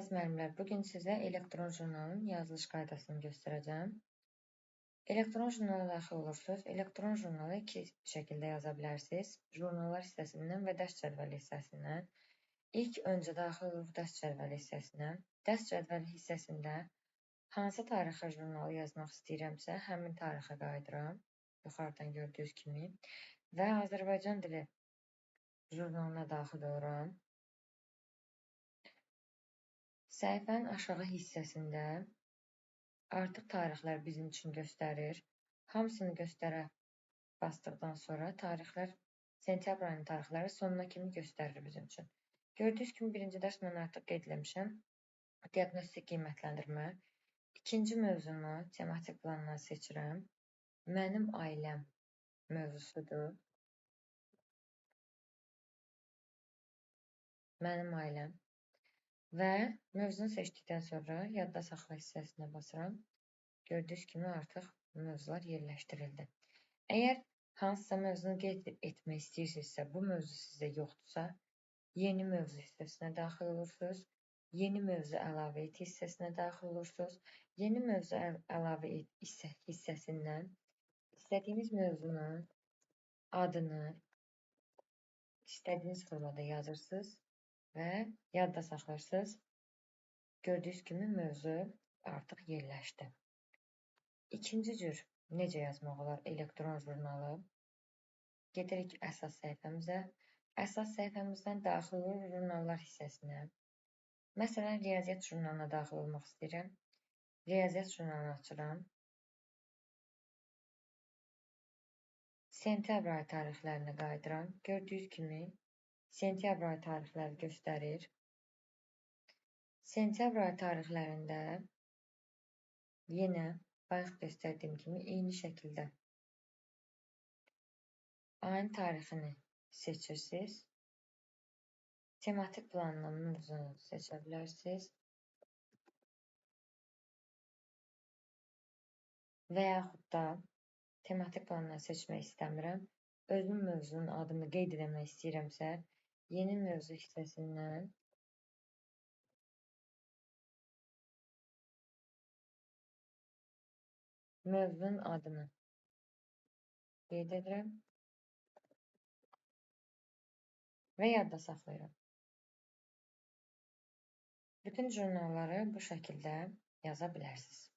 Əziz müəllimlər, bugün sizə elektron jurnalın yazılış qaydasını göstərəcəm. Elektron jurnala daxil olursunuz. Elektron jurnalı iki şəkildə yaza bilərsiniz. Jurnallar hissəsindən və dərs cədvəli hissəsindən. İlk öncə daxil oluruq dərs cədvəli hissəsinə. Dərs cədvəli hissəsində hansı tarixə jurnalı yazmaq istəyirəmsə, həmin tarixə qayıdıram. Yuxarıdan gördüyünüz kimi. Və Azərbaycan dili jurnalına daxil oluram. Səhifənin aşağı hissəsində artıq tarixlər bizim üçün göstərir. Hamısını göstərə basdıqdan sonra tarixlər, sentyabr ayının tarixləri sonuna kimi göstərir bizim üçün. Gördüyünüz kimi birinci dərs mən artıq qeyd etmişəm. Diaqnostik qiymətləndirmə. İkinci mövzunu tematik plandan seçirəm. Mənim ailəm mövzusudur. Mənim ailəm. Və mövzunu seçdikdən sonra yadda saxla hissəsinə basıram. Gördüyünüz kimi artıq mövzular yerləşdirildi. Əgər hansısa mövzunu qeyd etmək istəyirsinizsə, bu mövzu sizdə yoxdursa, yeni mövzu hissəsinə daxil olursunuz. Yeni mövzu əlavə et hissəsinə daxil olursunuz. Yeni mövzu əlavə et hissəsindən istədiyiniz mövzunun adını istədiyiniz formada yazırsınız və yadda saxlayırsınız. Gördüyünüz kimi mövzu artıq yerləşdi. İkinci cür necə yazmaq olar elektron jurnalı? Gedirik əsas səhifəmizə. Əsas səhifəmizdən daxil olur jurnallar hissəsinə. Məsələn, riyaziyyat jurnalına daxil olmaq istəyirəm. Riyaziyyat jurnalını açıram. Sentyabr ayı tarixlərinə qayıdıram. Gördüyünüz kimi sentyabr ayı tarixləri göstərir. Sentyabr ayı tarixlərində yenə bayaq göstərdiyim kimi eyni şəkildə ayın tarixini seçirsiniz. Tematik planla mövzunu seçə bilərsiniz. Və yaxud da tematik planla seçmək istəmirəm. Özüm mövzunun adını qeyd etmək istəyirəmsə, yeni mövzu hissəsindən mövzunun adını qeyd edirəm və yadda saxlayıram. Bütün jurnalları bu şəkildə yaza bilərsiniz.